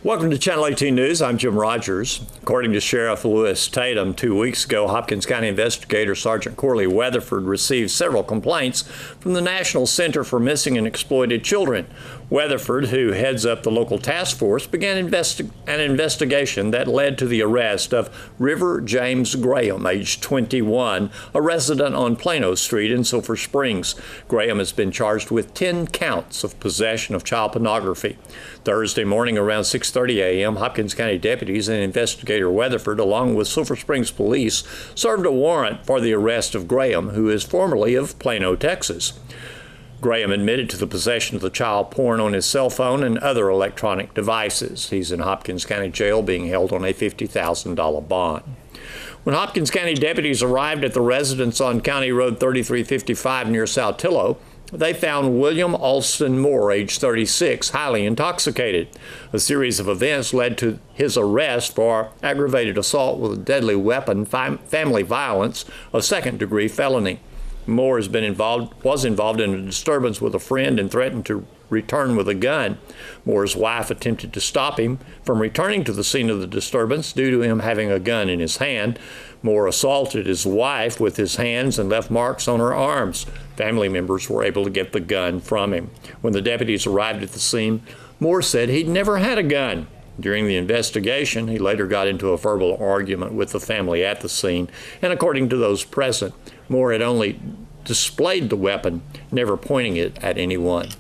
Welcome to Channel 18 News. I'm Jim Rogers. According to Sheriff Lewis Tatum, 2 weeks ago, Hopkins County investigator Sergeant Corley Weatherford received several complaints from the National Center for Missing and Exploited Children. Weatherford, who heads up the local task force, began an investigation that led to the arrest of River James Graham, age 21, a resident on Plano Street in Sulphur Springs. Graham has been charged with 10 counts of possession of child pornography. Thursday morning around 6:30 a.m., Hopkins County deputies and investigator Weatherford, along with Sulphur Springs police, served a warrant for the arrest of Graham, who is formerly of Plano, Texas. Graham admitted to the possession of the child porn on his cell phone and other electronic devices. He's in Hopkins County Jail being held on a $50,000 bond. When Hopkins County deputies arrived at the residence on County Road 3355 near Saltillo, they found William Alston Moore, age 36, highly intoxicated. A series of events led to his arrest for aggravated assault with a deadly weapon, family violence, a second-degree felony. Moore was involved in a disturbance with a friend and threatened to return with a gun. Moore's wife attempted to stop him from returning to the scene of the disturbance due to him having a gun in his hand. Moore assaulted his wife with his hands and left marks on her arms. Family members were able to get the gun from him. When the deputies arrived at the scene, Moore said he'd never had a gun. During the investigation, he later got into a verbal argument with the family at the scene, and according to those present, Moore had only displayed the weapon, never pointing it at anyone.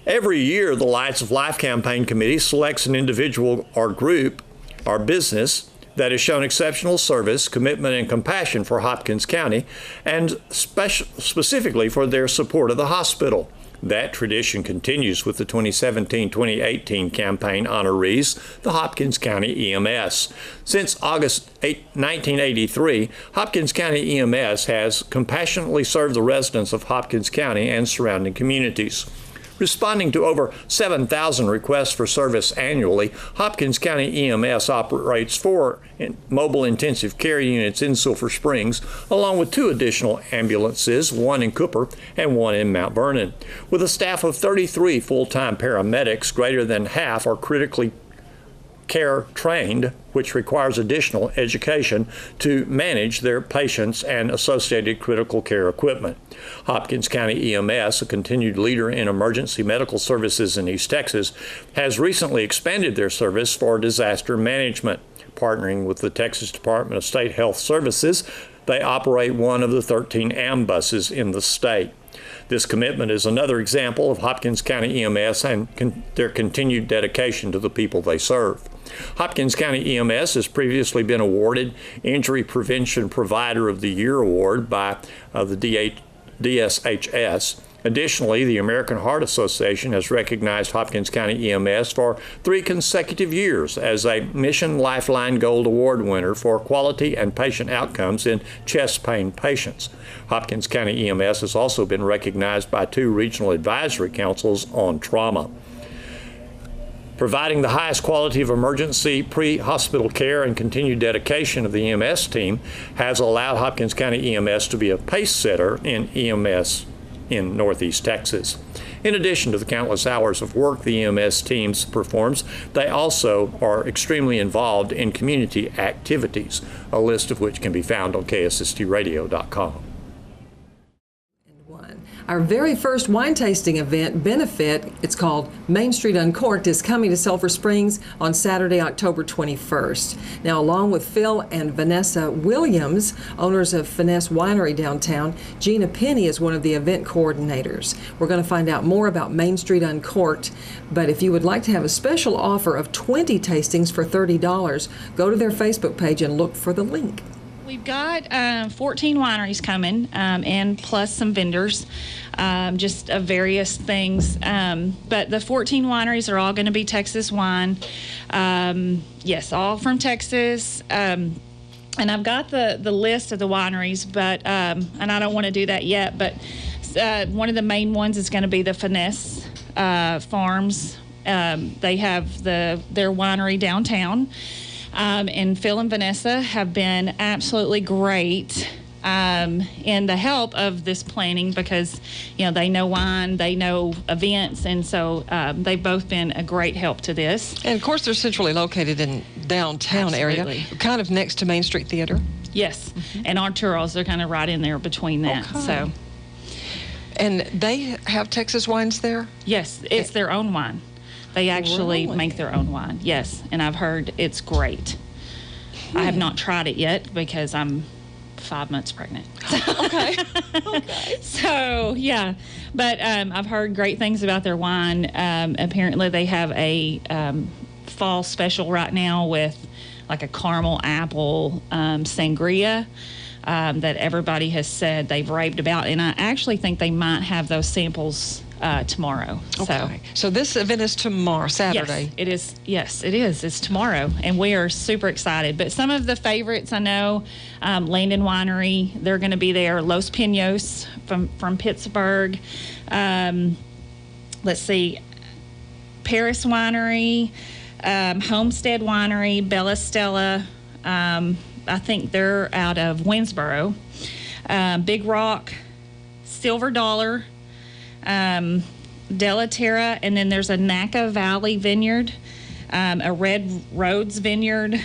Every year, the Lights of Life Campaign Committee selects an individual or group or business that has shown exceptional service, commitment, and compassion for Hopkins County, and specifically for their support of the hospital. That tradition continues with the 2017-2018 campaign honorees, the Hopkins County EMS. Since August 1983, Hopkins County EMS has compassionately served the residents of Hopkins County and surrounding communities. Responding to over 7,000 requests for service annually, Hopkins County EMS operates 4 mobile intensive care units in Sulphur Springs, along with 2 additional ambulances, 1 in Cooper and 1 in Mount Vernon. With a staff of 33 full-time paramedics, greater than half are critically care trained, which requires additional education to manage their patients and associated critical care equipment. Hopkins County EMS, a continued leader in emergency medical services in East Texas, has recently expanded their service for disaster management. Partnering with the Texas Department of State Health Services, they operate 1 of the 13 ambuses in the state. This commitment is another example of Hopkins County EMS and their continued dedication to the people they serve. Hopkins County EMS has previously been awarded Injury Prevention Provider of the Year Award by the DSHS. Additionally, the American Heart Association has recognized Hopkins County EMS for 3 consecutive years as a Mission Lifeline Gold Award winner for quality and patient outcomes in chest pain patients. Hopkins County EMS has also been recognized by 2 regional advisory councils on trauma. Providing the highest quality of emergency pre-hospital care and continued dedication of the EMS team has allowed Hopkins County EMS to be a pace setter in EMS in Northeast Texas. In addition to the countless hours of work the EMS teams performs, they also are extremely involved in community activities, a list of which can be found on KSSTradio.com. Our very first wine tasting event benefit, it's called Main Street Uncorked, is coming to Sulphur Springs on Saturday, October 21st. Now, along with Phil and Vanessa Williams, owners of Finesse Winery downtown, Gina Penny is one of the event coordinators. We're going to find out more about Main Street Uncorked, but if you would like to have a special offer of 20 tastings for $30, go to their Facebook page and look for the link. We've got 14 wineries coming, and plus some vendors, just of various things. But the 14 wineries are all going to be Texas wine. Yes, all from Texas. And I've got the list of the wineries, but and I don't want to do that yet. But one of the main ones is going to be the Finesse Farms. They have their winery downtown. And Phil and Vanessa have been absolutely great in the help of this planning because, they know wine, they know events, and so they've both been a great help to this. And, of course, they're centrally located in downtown Absolutely. area, kind of next to Main Street Theater. Yes, and Arturo's, they're kind of right in there between that. Okay. So, and they have Texas wines there? yes, it's their own wine. They actually Really? make their own wine, yes, and I've heard it's great. I have not tried it yet because I'm 5 months pregnant. Okay. So, yeah. But I've heard great things about their wine. Apparently, they have a fall special right now with like a caramel apple sangria that everybody has said they've raved about. And I actually think they might have those samples tomorrow. Okay. So this event is tomorrow, Saturday. Yes, it is. Yes, it is. It's tomorrow, and we are super excited. But some of the favorites I know, Landon Winery, they're going to be there. Los Pinos from Pittsburgh. Let's see, Paris Winery, Homestead Winery, Bella Stella. I think they're out of Winsboro. Big Rock, Silver Dollar. Delaterra, and then there's a Napa Valley Vineyard, a Red Roads Vineyard,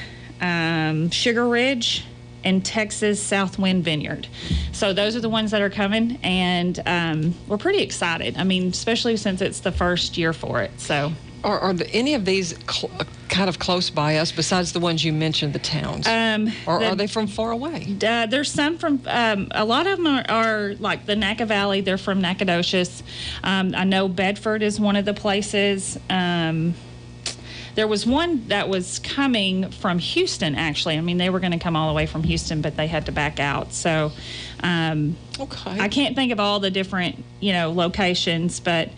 Sugar Ridge, and Texas Southwind Vineyard. So those are the ones that are coming, and we're pretty excited. I mean, especially since it's the first year for it. So, Are any of these kind of close by us besides the ones you mentioned, the towns? Or are they from far away? There's some from, a lot of them are like the Napa Valley. They're from Nacogdoches. I know Bedford is one of the places. There was one that was coming from Houston, actually. I mean, they were going to come all the way from Houston, but they had to back out. So Okay. I can't think of all the different, locations, but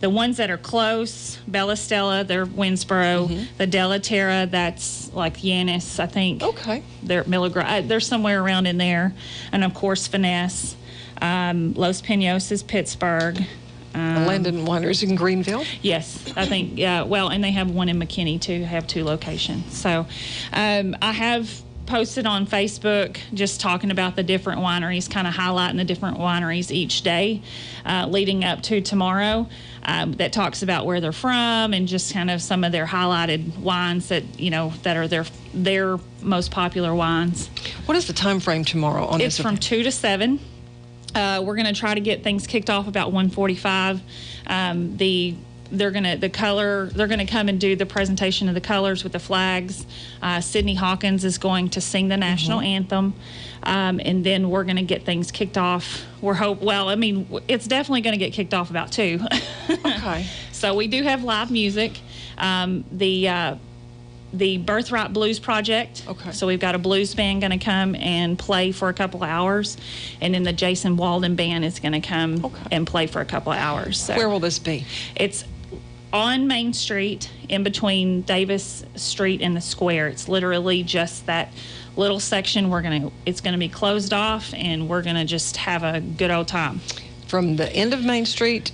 the ones that are close, Bella Stella, they're Winsboro. The Delaterra, that's like Yanis, I think. Okay. They're they're somewhere around in there. And, of course, Finesse. Los Pinos is Pittsburgh. Landon Wineries in Greenville? Yes, I think, well, and they have one in McKinney, too, have 2 locations. So I have posted on Facebook just talking about the different wineries, kind of highlighting the different wineries each day leading up to tomorrow. That talks about where they're from and just kind of some of their highlighted wines that, that are their most popular wines. What is the time frame tomorrow on It's this from event? 2 to 7. We're going to try to get things kicked off about 1:45. They're going to come and do the presentation of the colors with the flags. Sydney Hawkins is going to sing the national anthem. And then we're going to get things kicked off. It's definitely going to get kicked off about 2. Okay. So we do have live music. The Birthright Blues Project. Okay. So we've got a blues band going to come and play for a couple of hours. And then the Jason Walden Band is going to come and play for a couple of hours. So Where will this be? it's on Main Street, in between Davis Street and the square. It's literally just that little section. It's going to be closed off, and we're going to just have a good old time. From the end of Main Street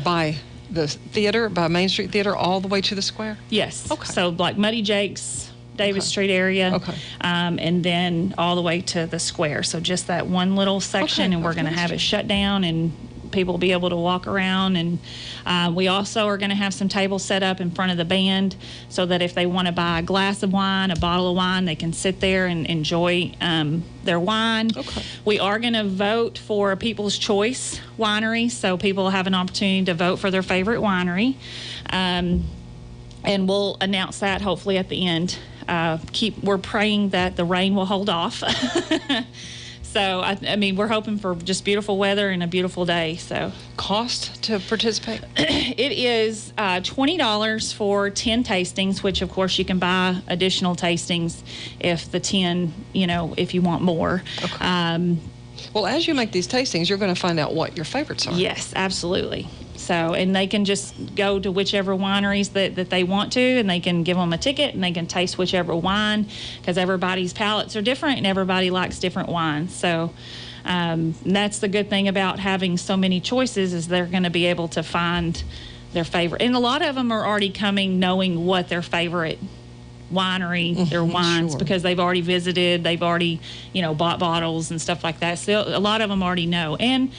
by the theater, by Main Street Theater, all the way to the square? Yes. Okay. So like Muddy Jake's, Davis Street area. Okay. And then all the way to the square. So just that one little section, Okay. and we're going to have it shut down, and people will be able to walk around. And we also are going to have some tables set up in front of the band so that if they want to buy a glass of wine, a bottle of wine, they can sit there and enjoy their wine. Okay. We are going to vote for a People's Choice winery, so people have an opportunity to vote for their favorite winery. And we'll announce that hopefully at the end. We're praying that the rain will hold off. So, we're hoping for just beautiful weather and a beautiful day. So, Cost to participate? it is $20 for 10 tastings, which, of course, you can buy additional tastings if the 10, if you want more. Okay. Well, as you make these tastings, you're going to find out what your favorites are. Yes, absolutely. So, and they can just go to whichever wineries that they want to, and they can give them a ticket, and they can taste whichever wine, because everybody's palates are different, and everybody likes different wines. So, that's the good thing about having so many choices, is they're going to be able to find their favorite. And a lot of them are already coming knowing what their favorite winery, their wines, sure. because they've already visited, they've already, bought bottles and stuff like that. So a lot of them already know. And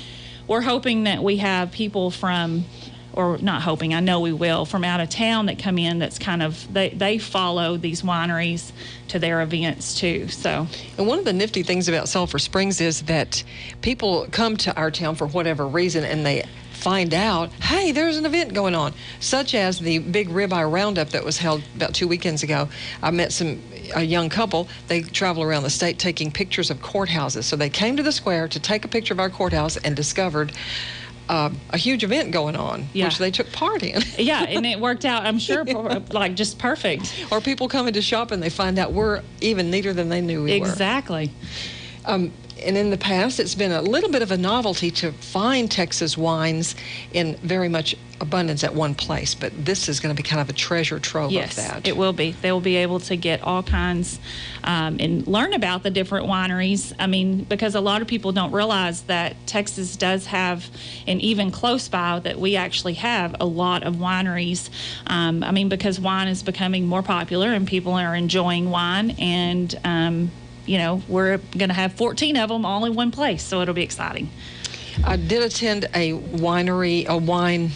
we're hoping that we have people from, or not hoping, I know we will, from out of town that come in that's kind of, they follow these wineries to their events too. So, and one of the nifty things about Sulphur Springs is that people come to our town for whatever reason and they find out, hey, there's an event going on, such as the big ribeye roundup that was held about 2 weekends ago. I met a young couple. They travel around the state taking pictures of courthouses. So they came to the square to take a picture of our courthouse and discovered a huge event going on, which they took part in. Yeah, and it worked out, I'm sure, like just perfect. Or people coming to shop and they find out we're even neater than they knew we were. Exactly. And in the past, it's been a little bit of a novelty to find Texas wines in very much abundance at one place, but this is going to be kind of a treasure trove of that. Yes, it will be. They will be able to get all kinds and learn about the different wineries. I mean, because a lot of people don't realize that Texas does have, and even close by, that we actually have a lot of wineries. I mean, because wine is becoming more popular and people are enjoying wine, and we're going to have 14 of them all in one place, so it'll be exciting. I did attend a wine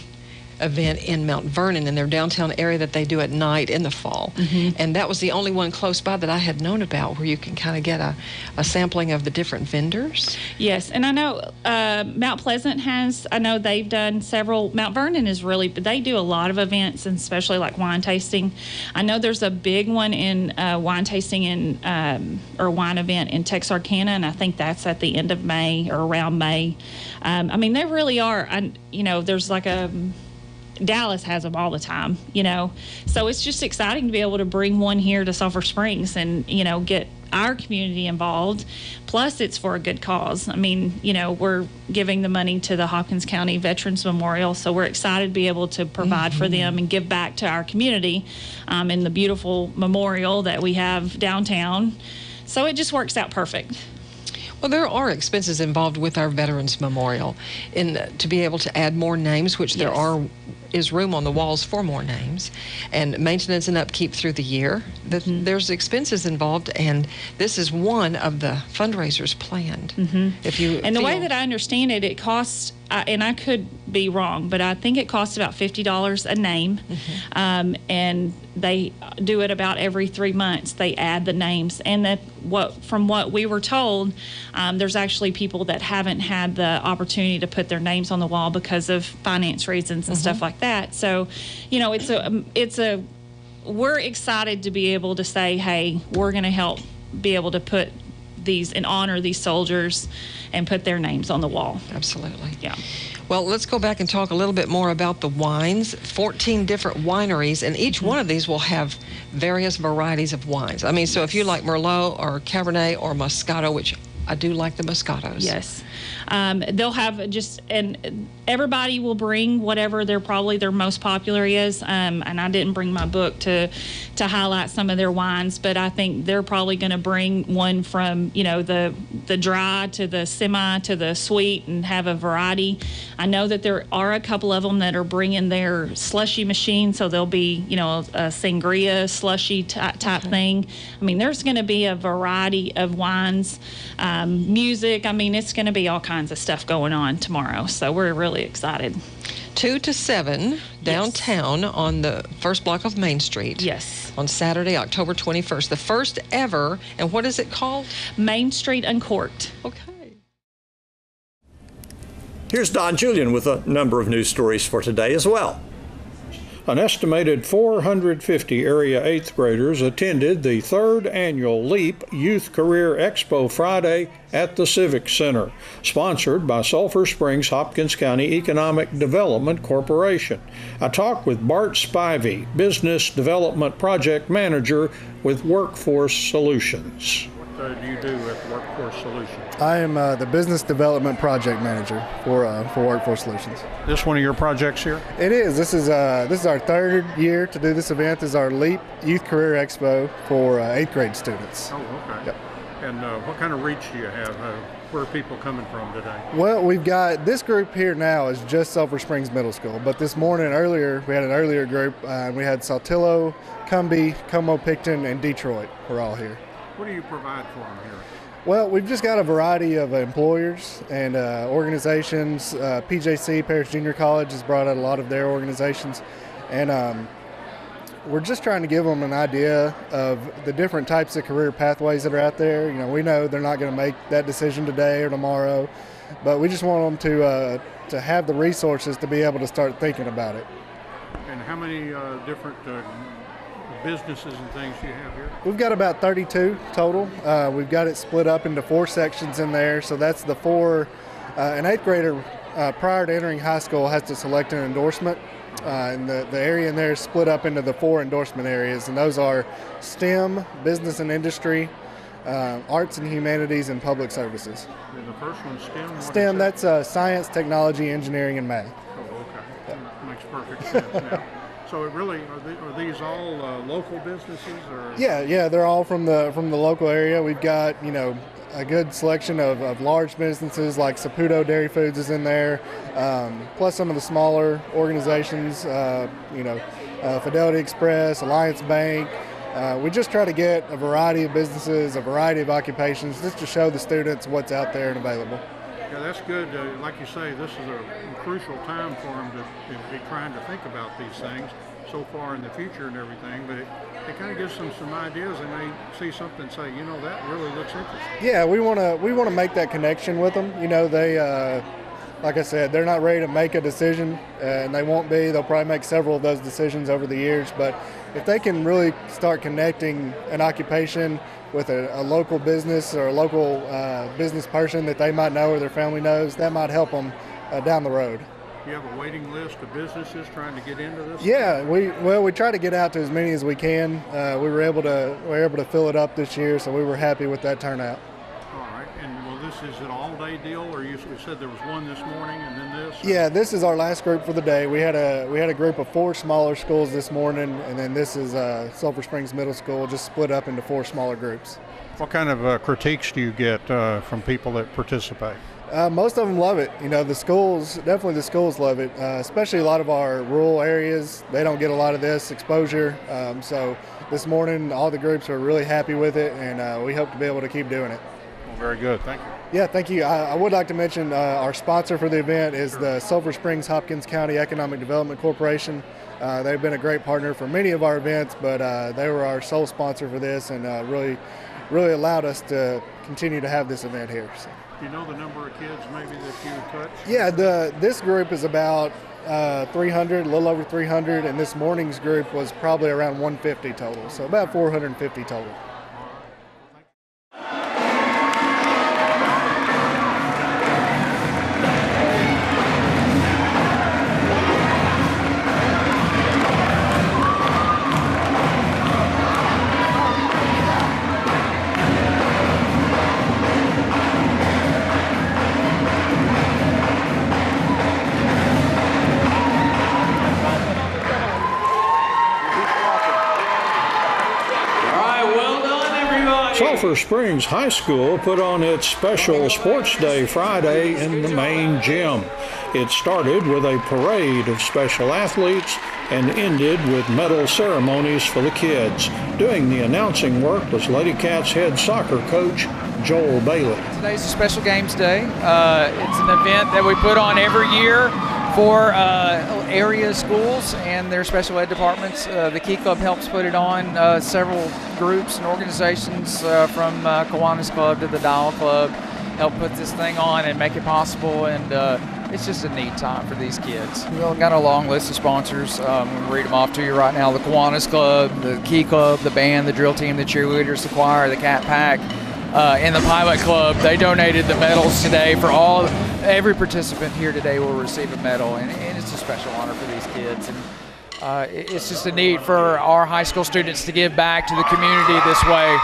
event in Mount Vernon in their downtown area that they do at night in the fall. And that was the only one close by that I had known about, where you can kind of get a sampling of the different vendors. Yes, and I know Mount Pleasant has, I know they've done several. Mount Vernon is really, they do a lot of events, and especially like wine tasting. I know there's a big one in wine tasting or wine event in Texarkana, and I think that's at the end of May or around May. I mean, they really are, there's like Dallas has them all the time, So it's just exciting to be able to bring one here to Sulphur Springs and, get our community involved. Plus, it's for a good cause. I mean, we're giving the money to the Hopkins County Veterans Memorial, so we're excited to be able to provide for them and give back to our community in the beautiful memorial that we have downtown. So it just works out perfect. Well, there are expenses involved with our Veterans Memorial to be able to add more names, which there is room on the walls for more names, and maintenance and upkeep through the year. There's expenses involved, and this is one of the fundraisers planned. The way that I understand it, it costs, and I could be wrong, but I think it costs about $50 a name, and they do it about every 3 months. They add the names, and from what we were told, there's actually people that haven't had the opportunity to put their names on the wall because of finance reasons and stuff like that. So, we're excited to be able to say, hey, we're going to help be able to put these and honor these soldiers and put their names on the wall. Absolutely. Yeah. Well, let's go back and talk a little bit more about the wines. 14 different wineries, and each one of these will have various varieties of wines. I mean, so if you like Merlot or Cabernet or Moscato, which I do like the Moscatos. Yes. They'll have and everybody will bring whatever their most popular is. And I didn't bring my book to highlight some of their wines, but I think they're probably going to bring one from, the dry to the semi to the sweet and have a variety. I know that there are a couple of them that are bringing their slushy machine, so there'll be, a sangria slushy type thing. I mean, there's going to be a variety of wines, music. I mean, it's going to be all kinds of stuff going on tomorrow, so we're really excited. 2 to 7 downtown on the first block of Main Street. Yes. On Saturday, October 21st. The first ever, and what is it called? Main Street Uncorked. Okay. Here's Don Julian with a number of news stories for today as well. An estimated 450 area 8th graders attended the 3rd annual LEAP Youth Career Expo Friday at the Civic Center, sponsored by Sulphur Springs Hopkins County Economic Development Corporation. I talked with Bart Spivey, Business Development Project Manager with Workforce Solutions. What do you do with Workforce Solutions? I am the Business Development Project Manager for Workforce Solutions. This one of your projects here? It is. This is our 3rd year to do this event. This is our LEAP Youth Career Expo for 8th grade students. Oh, okay. Yep. And what kind of reach do you have? Where are people coming from today? Well, we've got this group here now is just Sulphur Springs Middle School, but this morning earlier we had an earlier group. We had Saltillo, Cumbie, Como-Picton, and Detroit. We're all here. What do you provide for them here? Well, we've just got a variety of employers and organizations. PJC, Parish Junior College, has brought out a lot of their organizations, and we're just trying to give them an idea of the different types of career pathways that are out there. You know, we know they're not going to make that decision today or tomorrow, but we just want them to have the resources to be able to start thinking about it. And how many different businesses and things you have here? We've got about 32 total. We've got it split up into 4 sections in there, so that's the 4. An 8th grader prior to entering high school has to select an endorsement. And the area in there is split up into the 4 endorsement areas, and those are STEM, business and industry, arts and humanities, and public services. And the first one, STEM? STEM, that's science, technology, engineering, and math. Oh, okay. That makes perfect sense now. So it really, are these all local businesses? Or? Yeah, they're all from the local area. We've got, a good selection of large businesses like Saputo Dairy Foods is in there, plus some of the smaller organizations, Fidelity Express, Alliance Bank. We just try to get a variety of businesses, a variety of occupations, just to show the students what's out there and available. Yeah, that's good. Like you say, this is a crucial time for them to be trying to think about these things so far in the future and everything, but it kind of gives them some ideas, and they see something and say, that really looks interesting. Yeah, we want to make that connection with them. They, like I said, they're not ready to make a decision, and they won't be. They'll probably make several of those decisions over the years, but if they can really start connecting an occupation with a local business or a local business person that they might know or their family knows, that might help them down the road. Do you have a waiting list of businesses trying to get into this? Yeah, we try to get out to as many as we can. We were able to fill it up this year, so we were happy with that turnout. All right, and well, this is an all-day deal, or you said there was one this morning and then this? Or? Yeah, this is our last group for the day. We had a group of 4 smaller schools this morning, and then this is Sulphur Springs Middle School, just split up into 4 smaller groups. What kind of critiques do you get from people that participate? Most of them love it. The schools love it, especially a lot of our rural areas. They don't get a lot of this exposure. So this morning, all the groups are really happy with it, and we hope to be able to keep doing it. Well, very good. Thank you. Yeah, thank you. I would like to mention our sponsor for the event is the Sulphur Springs Hopkins County Economic Development Corporation. They've been a great partner for many of our events, but they were our sole sponsor for this, and really allowed us to continue to have this event here. So. Do you know the number of kids maybe that you touched? Yeah, this group is about 300, a little over 300, and this morning's group was probably around 150 total, so about 450 total. Sulphur Springs High School put on its special Sports Day Friday in the main gym. It started with a parade of special athletes and ended with medal ceremonies for the kids. Doing the announcing work was Lady Cats head soccer coach Joel Bailey. Today's a Special Games Day. It's an event that we put on every year for area schools and their special ed departments. The Key Club helps put it on. Several groups and organizations from Kiwanis Club to the Dial Club help put this thing on and make it possible, and it's just a neat time for these kids. We've got a long list of sponsors. I'm going to read them off to you right now. The Kiwanis Club, the Key Club, the band, the drill team, the cheerleaders, the choir, the Cat Pack, and the Pilot Club. They donated the medals today for every participant here today will receive a medal, and it's a special honor for these kids. And it's just a need for our high school students to give back to the community this way.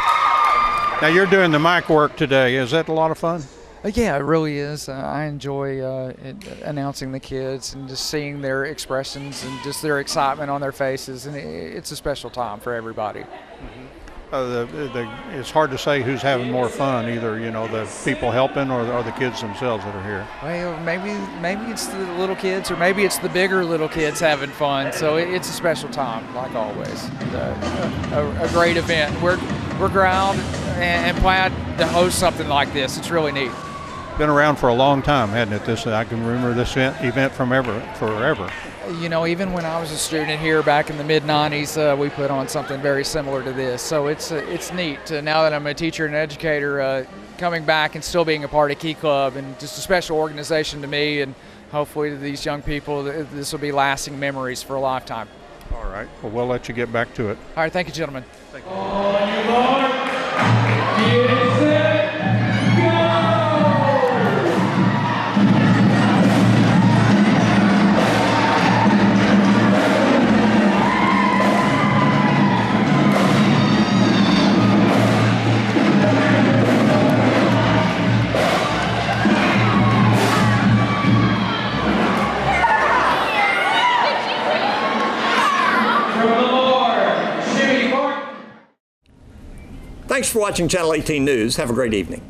Now you're doing the mic work today. Is that a lot of fun? Yeah, it really is. I enjoy announcing the kids and just seeing their expressions and just their excitement on their faces, and it's a special time for everybody. Mm-hmm. It's hard to say who's having more fun, either the people helping or the kids themselves that are here. Well, maybe it's the little kids, or maybe it's the bigger little kids having fun. So it's a special time, like always. A great event. We're proud and glad to host something like this. It's really neat. Been around for a long time, hasn't it? I can remember this event from forever. Even when I was a student here back in the mid-'90s, we put on something very similar to this. So it's neat now that I'm a teacher and educator, coming back and still being a part of Key Club, and just a special organization to me, and hopefully to these young people, this will be lasting memories for a lifetime. All right. Well, we'll let you get back to it. All right. Thank you, gentlemen. Thank you. On your mark, get set, go! Thanks for watching Channel 18 News. Have a great evening.